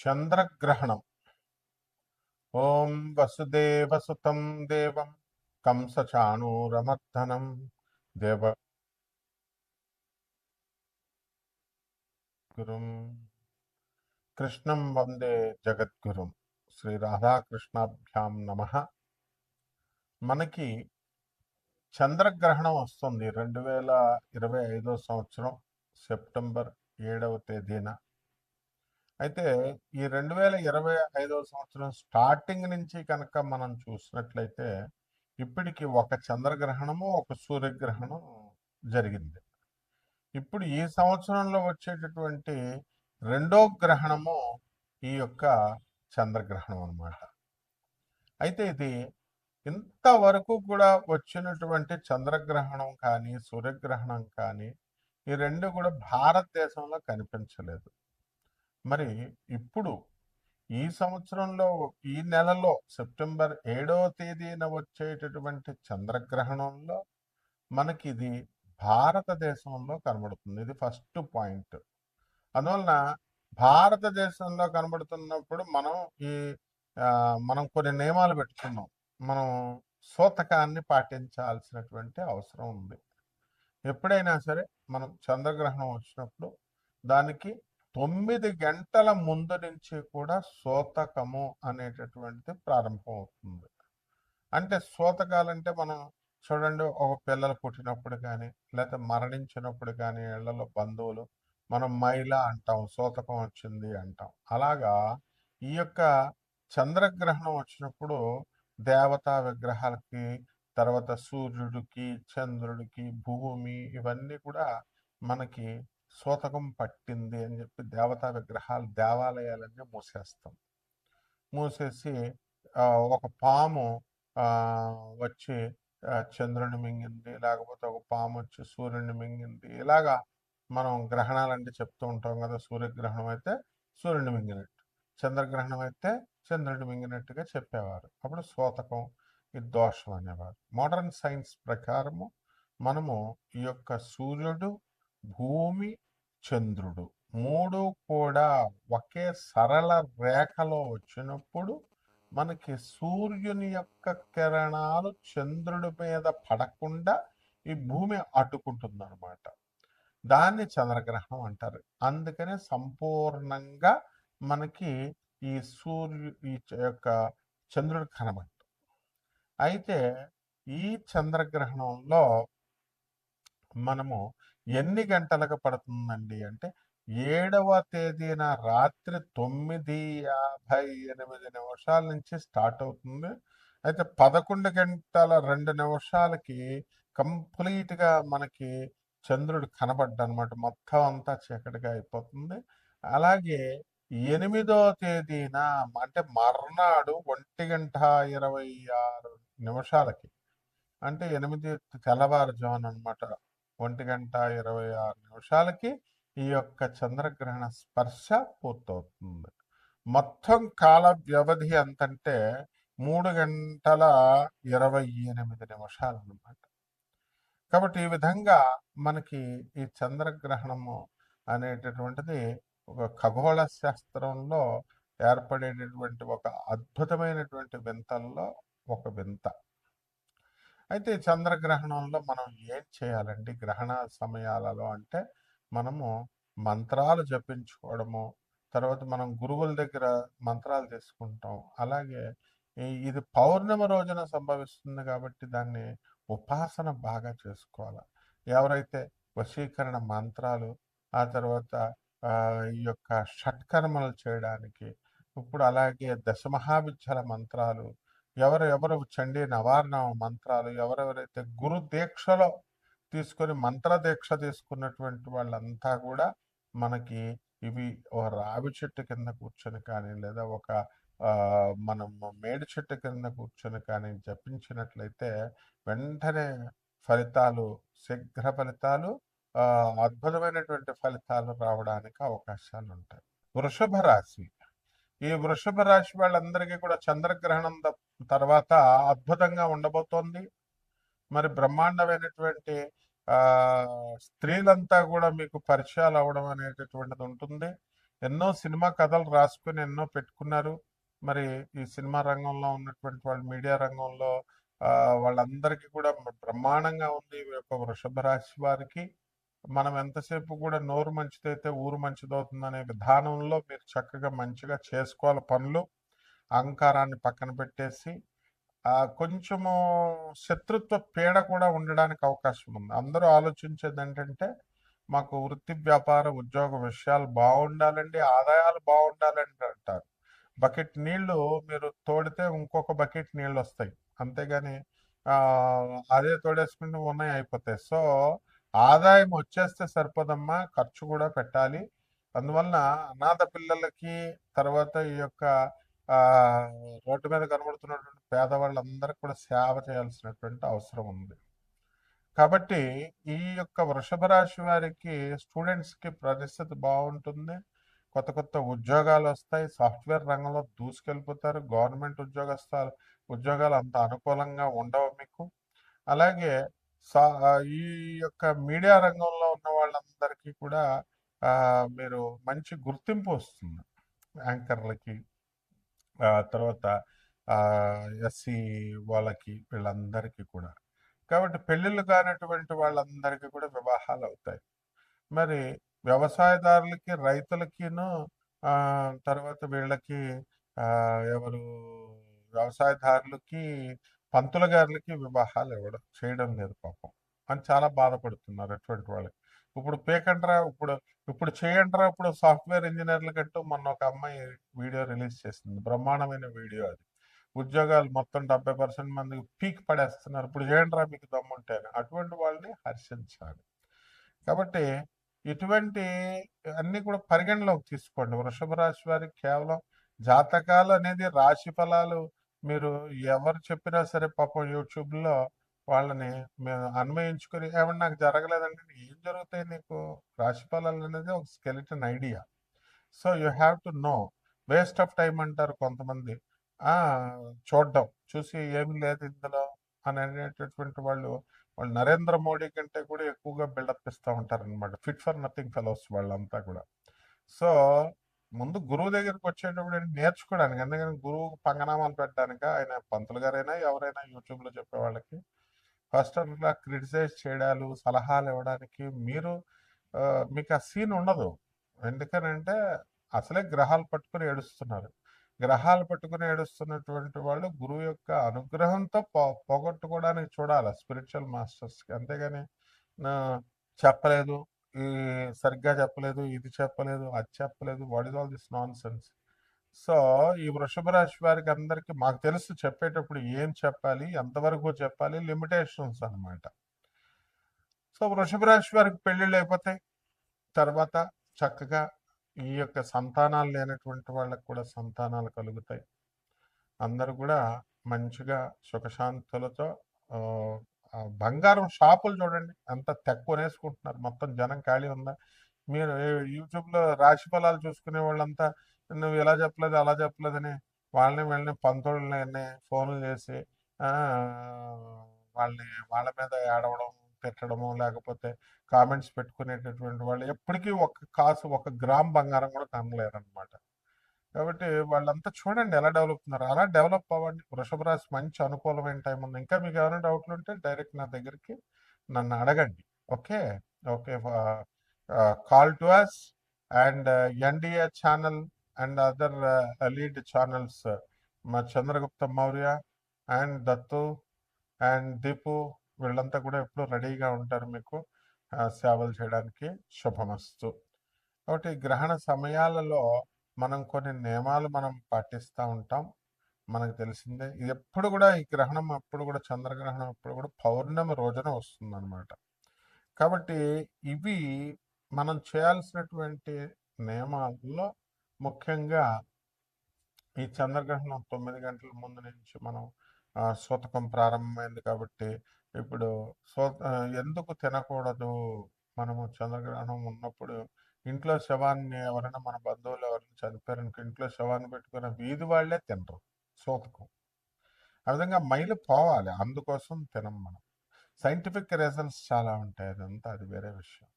చంద్రగ్రహణం. ఓం వసుదేవసుతం దేవం కంసచాణూరమర్దనం దేవగురుం కృష్ణం వందే జగద్గురుం. శ్రీ రాధాకృష్ణాభ్యాం నమః. మనకి చంద్రగ్రహణం వస్తుంది 2025 సంవత్సరం సెప్టెంబర్ 7వ తేదీన. అయితే ఈ 2025 సంవత్సరం స్టార్టింగ్ నుంచి కనుక మనం చూసినట్లయితే ఇప్పటికి ఒక చంద్రగ్రహణము ఒక సూర్యగ్రహణం జరిగింది. ఇప్పుడు ఈ సంవత్సరంలో వచ్చేటటువంటి రెండో గ్రహణము ఈ యొక్క చంద్రగ్రహణం అన్నమాట. అయితే ఇది ఇంతవరకు కూడా వచ్చినటువంటి చంద్రగ్రహణం కానీ సూర్యగ్రహణం కానీ ఈ రెండు కూడా భారతదేశంలో కనిపించలేదు. మరి ఇప్పుడు ఈ సంవత్సరంలో ఈ నెలలో సెప్టెంబర్ 7వ తేదీన వచ్చేటటువంటి చంద్రగ్రహణంలో మనకి ఇది భారతదేశంలో కనబడుతుంది. ఇది ఫస్ట్ పాయింట్. అందువలన భారతదేశంలో కనబడుతున్నప్పుడు మనం కొన్ని నియమాలు పెట్టుకున్నాం. మనం సూతకాన్ని పాటించాల్సినటువంటి అవసరం ఉంది. ఎప్పుడైనా సరే మనం చంద్రగ్రహణం వచ్చినప్పుడు దానికి 9 గంటల ముందు నుంచి కూడా సూతకము అనేటటువంటిది ప్రారంభం అవుతుంది. అంటే సూతకాలంటే మనం చూడండి, ఒక పిల్లలు పుట్టినప్పుడు కానీ లేకపోతే మరణించినప్పుడు కానీ ఇళ్లలో బంధువులు మనం మైల అంటాం, సూతకం వచ్చింది అంటాం. అలాగా ఈ యొక్క చంద్రగ్రహణం వచ్చినప్పుడు దేవతా విగ్రహాలకి, తర్వాత సూర్యుడికి, చంద్రుడికి, భూమి ఇవన్నీ కూడా మనకి సూతకం పట్టింది అని చెప్పి దేవతా విగ్రహాలు, దేవాలయాలన్నీ మూసేసి ఒక పాము వచ్చి చంద్రుని మింగింది, లేకపోతే ఒక పాము వచ్చి సూర్యుని మింగింది. ఇలాగా మనం గ్రహణాలంటే చెప్తూ ఉంటాం కదా. సూర్యగ్రహణం అయితే సూర్యుని మింగినట్టు, చంద్రగ్రహణం అయితే చంద్రుడిని మింగినట్టుగా చెప్పేవారు. అప్పుడు సూతకం, ఇది దోషం అనేవారు. మోడర్న్ సైన్స్ ప్రకారము మనము ఈ యొక్క సూర్యుడు, భూమి, చంద్రుడు మూడు కూడా ఒకే సరళ రేఖలో వచ్చినప్పుడు మనకి సూర్యుని యొక్క కిరణాలు చంద్రుడి మీద పడకుండా ఈ భూమి అడ్డుకుంటుంది అనమాట. దాన్ని చంద్రగ్రహణం అంటారు. అందుకనే సంపూర్ణంగా మనకి ఈ యొక్క చంద్రుడు కనబడదు. అయితే ఈ చంద్రగ్రహణంలో మనము ఎన్ని గంటలకు పడుతుందండి అంటే 7వ తేదీన రాత్రి 9:58 నుంచి స్టార్ట్ అవుతుంది. అయితే 11 గంటల 2 నిమిషాలకి కంప్లీట్గా మనకి చంద్రుడు కనబడ్డనమాట. మొత్తం అంతా చీకటిగా అయిపోతుంది. అలాగే 8వ తేదీన అంటే మర్నాడు 1:26 అంటే 8 తెల్లవారుజామున అనమాట. 1:26 ఈ యొక్క చంద్రగ్రహణ స్పర్శ పూర్తవుతుంది. మొత్తం కాల వ్యవధి ఎంతంటే 3:28 అనమాట. కాబట్టి ఈ విధంగా మనకి ఈ చంద్రగ్రహణము అనేటటువంటిది ఒక ఖగోళ శాస్త్రంలో ఏర్పడేటటువంటి ఒక అద్భుతమైనటువంటి వింతల్లో ఒక వింత. అయితే చంద్రగ్రహణంలో మనం ఏం చేయాలండి గ్రహణ సమయాలలో అంటే మనము మంత్రాలు జపించుకోవడము, తర్వాత మనం గురువుల దగ్గర మంత్రాలు తీసుకుంటాం. అలాగే ఇది పౌర్ణమి రోజున సంభవిస్తుంది కాబట్టి దాన్ని ఉపాసన బాగా చేసుకోవాలి. ఎవరైతే వశీకరణ మంత్రాలు, ఆ తర్వాత ఈ యొక్క షట్కర్మలు చేయడానికి, ఇప్పుడు అలాగే దశమహావిద్యల మంత్రాలు, ఎవరు చండీ నవార్ణ మంత్రాలు, ఎవరెవరైతే గురు దీక్షలో తీసుకొని మంత్ర దీక్ష తీసుకున్నటువంటి వాళ్ళంతా కూడా మనకి ఇవి ఒక రావి చెట్టు కింద కూర్చొని కానీ లేదా ఒక మనం మేడి చెట్టు కింద కూర్చొని కానీ జపించినట్లయితే వెంటనే ఫలితాలు, శీఘ్ర ఫలితాలు, అద్భుతమైనటువంటి ఫలితాలు రావడానికి అవకాశాలు ఉంటాయి. వృషభ రాశి. ఈ వృషభ రాశి వాళ్ళందరికీ కూడా చంద్రగ్రహణం తర్వాత అద్భుతంగా ఉండబోతోంది. మరి బ్రహ్మాండమైనటువంటి స్త్రీలంతా కూడా మీకు పరిచయాలు అవడం అనేటటువంటిది ఉంటుంది. ఎన్నో సినిమా కథలు రాసుకుని ఎన్నో పెట్టుకున్నారు. మరి ఈ సినిమా రంగంలో ఉన్నటువంటి వాళ్ళు, మీడియా రంగంలో వాళ్ళందరికీ కూడా బ్రహ్మాండంగా ఉంది ఈ యొక్క వృషభ రాశి వారికి. మనం ఎంతసేపు కూడా నోరు మంచిదైతే ఊరు మంచిదవుతుందనే విధానంలో మీరు చక్కగా మంచిగా చేసుకోవాలి పనులు. అహంకారాన్ని పక్కన పెట్టేసి కొంచెము శత్రుత్వ పీడ కూడా ఉండడానికి అవకాశం ఉంది. అందరూ ఆలోచించేది ఏంటంటే మాకు వృత్తి, వ్యాపార, ఉద్యోగ విషయాలు బాగుండాలండి, ఆదాయాలు బాగుండాలండి అంటారు. బకెట్ నీళ్లు మీరు తోడితే ఇంకొక బకెట్ నీళ్ళు వస్తాయి. అంతేగాని అదే తోడేసుకుంటూ ఉన్నాయి అయిపోతాయి. సో ఆదాయం వచ్చేస్తే సరిపోదమ్మా, ఖర్చు కూడా పెట్టాలి. అందువలన అనాథ పిల్లలకి, తర్వాత ఈ యొక్క ఆ రోడ్డు మీద కనబడుతున్నటువంటి పేదవాళ్ళందరికీ కూడా సేవ చేయాల్సినటువంటి అవసరం ఉంది. కాబట్టి ఈ యొక్క వృషభ రాశి వారికి, స్టూడెంట్స్కి పరిస్థితి బాగుంటుంది. కొత్త కొత్త ఉద్యోగాలు వస్తాయి. సాఫ్ట్వేర్ రంగంలో దూసుకెళ్ళిపోతారు. గవర్నమెంట్ ఉద్యోగాలు అంత అనుకూలంగా ఉండవు మీకు. అలాగే ఈ యొక్క మీడియా రంగంలో ఉన్న వాళ్ళందరికీ కూడా మీరు మంచి గుర్తింపు వస్తుంది. యాంకర్లకి, తర్వాత ఎస్సీ వాళ్ళకి, వీళ్ళందరికీ కూడా. కాబట్టి పెళ్ళిళ్ళు కానటువంటి వాళ్ళందరికీ కూడా వివాహాలు అవుతాయి. మరి వ్యవసాయదారులకి, రైతులకిను తర్వాత వీళ్ళకి ఎవరు వ్యవసాయదారులకి, పంతుల గారులకి వివాహాలు చేయడం లేదు పాపం అని చాలా బాధపడుతున్నారు అటువంటి వాళ్ళకి. ఇప్పుడు పేకండ్రా, ఇప్పుడు చేయండ్రా, ఇప్పుడు సాఫ్ట్వేర్ ఇంజనీర్ల కంటూ మొన్న ఒక అమ్మాయి వీడియో రిలీజ్ చేసింది. బ్రహ్మాండమైన వీడియో అది. ఉద్యోగాలు మొత్తం 70% మంది పీక్ పడేస్తున్నారు. ఇప్పుడు చేయండిరా మీకు దమ్ముంటే అని. అటువంటి వాళ్ళని హర్షించాలి. కాబట్టి ఇటువంటి అన్ని కూడా పరిగణలోకి తీసుకోండి. వృషభ రాశి వారికి కేవలం జాతకాలు అనేది, రాశి ఫలాలు మీరు ఎవరు చెప్పినా సరే పాపం యూట్యూబ్లో వాళ్ళని మేము అన్వయించుకొని, ఏమన్నా నాకు జరగలేదంటే ఏం జరుగుతాయి నీకు? రాశి ఫలాలు అనేది ఒక skeleton idea. So you have to know. Waste of time అంటారు కొంతమంది. చూడడం చూసి ఏమి లేదు ఇందులో అని అనేటటువంటి వాళ్ళు నరేంద్ర మోడీ కంటే కూడా ఎక్కువగా బిల్డప్ ఇస్తూ ఉంటారు అనమాట. ఫిట్ ఫర్ నథింగ్ ఫెలోస్ వాళ్ళంతా కూడా. సో ముందు గురువు దగ్గరికి వచ్చేటప్పుడు నేర్చుకోవడానికి, ఎందుకని గురువు పంగనామాలు పెట్టడానికి. ఆయన పంతులు గారైనా ఎవరైనా యూట్యూబ్లో చెప్పే వాళ్ళకి ఫస్ట్ అట్లా క్రిటిసైజ్ చేయడాలు, సలహాలు ఇవ్వడానికి మీకు ఆ సీన్ ఉండదు. ఎందుకనంటే అసలే గ్రహాలు పట్టుకుని ఏడుస్తున్నారు. గ్రహాలు పట్టుకుని ఏడుస్తున్నటువంటి వాళ్ళు గురువు యొక్క అనుగ్రహంతో పోగొట్టుకోవడానికి చూడాలి స్పిరిచువల్ మాస్టర్స్కి. అంతేగాని చెప్పలేదు, ఈ సరిగ్గా చెప్పలేదు, ఇది చెప్పలేదు, అది చెప్పలేదు, what is all this non sense. So ఈ వృషభ రాశి వారికి అందరికీ మాకు తెలుసు చెప్పేటప్పుడు ఏం చెప్పాలి, ఎంతవరకు చెప్పాలి, లిమిటేషన్స్ అనమాట. సో వృషభ రాశి వారికి పెళ్ళిళ్ళు అయిపోతాయి. తర్వాత చక్కగా ఈ యొక్క సంతానాలు లేనటువంటి వాళ్ళకు కూడా సంతానాలు కలుగుతాయి. అందరూ కూడా మంచిగా సుఖశాంతులతో బంగారం షాపులు చూడండి ఎంత కొనేసుకుంటున్నారు. మొత్తం జనం ఖాళీ ఉందా? మీరు యూట్యూబ్లో రాశి ఫలాలు చూసుకునే వాళ్ళంతా నువ్వు ఇలా చెప్పలేదు, అలా చెప్పలేదని వీళ్ళని పంతుల్ని ఫోన్లు చేసి వాళ్ళ మీద ఏడవడం, తిట్టడము, లేకపోతే కామెంట్స్ పెట్టుకునేటటువంటి వాళ్ళు ఎప్పటికీ ఒక గ్రామ్ బంగారం కూడా కనలేరనమాట. కాబట్టి వాళ్ళంతా చూడండి ఎలా డెవలప్ అవుతున్నారు. అలా డెవలప్ అవ్వండి. వృషభ రాశి మంచి అనుకూలమైన టైం ఉంది. ఇంకా మీకు ఏమైనా డౌట్లు ఉంటే డైరెక్ట్ నా దగ్గరికి నన్ను అడగండి. Okay. Okay. Call to us and NDA channel and other lead channels, మా చంద్రగుప్త మౌర్య అండ్ దత్తు అండ్ దీపు, వీళ్ళంతా కూడా ఎప్పుడు రెడీగా ఉంటారు మీకు సేవలు చేయడానికి. శుభమస్తు. కాబట్టి గ్రహణ సమయాలలో మనం కొన్ని నియమాలు మనం పాటిస్తూ ఉంటాం. మనకు తెలిసిందే. ఇది ఎప్పుడు కూడా ఈ గ్రహణం అప్పుడు కూడా, చంద్రగ్రహణం అప్పుడు కూడా పౌర్ణమి రోజున వస్తుందన్నమాట. కాబట్టి ఇవి మనం చేయాల్సినటువంటి నియమాల్లో ముఖ్యంగా ఈ చంద్రగ్రహణం 9 గంటల ముందు నుంచి మనం సూతకం ప్రారంభమైంది కాబట్టి ఇప్పుడు ఎందుకు తినకూడదు? మనము చంద్రగ్రహణం ఉన్నప్పుడు ఇంట్లో శవాన్ని, ఎవరైనా మన బంధువులు ఎవరైనా చనిపోయారనుకో, ఇంట్లో శవాన్ని పెట్టుకున్న వీధి వాళ్ళే తినరు సూతకం. ఆ విధంగా మైలు పోవాలి, అందుకోసం తినం మనం. సైంటిఫిక్ రీజన్స్ చాలా ఉంటాయి, అదంతా అది వేరే విషయం.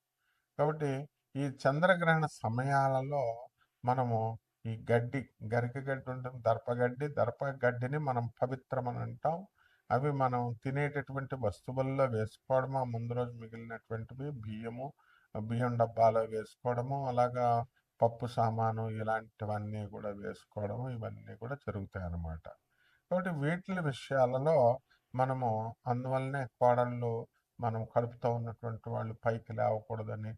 కాబట్టి ఈ చంద్రగ్రహణ సమయాలలో మనము ఈ గడ్డి, గరిక గడ్డి ఉంటుంది, దర్ప గడ్డిని మనం పవిత్రమని అంటాం. అవి మనం తినేటటువంటి వస్తువుల్లో వేసుకోవడము, ఆ ముందు రోజు మిగిలినటువంటివి బియ్యం డబ్బాలో వేసుకోవడము, అలాగా పప్పు సామాను ఇలాంటివన్నీ కూడా వేసుకోవడము, ఇవన్నీ కూడా జరుగుతాయన్నమాట. కాబట్టి వీటిల విషయాలలో మనము అందువల్లనే కోడళ్ళు మనం కడుపుతో ఉన్నటువంటి వాళ్ళు పైకి లేవకూడదని,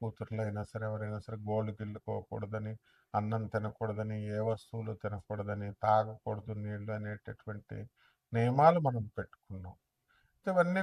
కూతుర్లైనా సరే ఎవరైనా సరే గోళ్ళు గిల్లుకోకూడదని, అన్నం తినకూడదని, ఏ వస్తువులు తినకూడదని, తాగకూడదు నీళ్ళు అనేటటువంటి నియమాలు మనం పెట్టుకున్నాం. ఇవన్నీ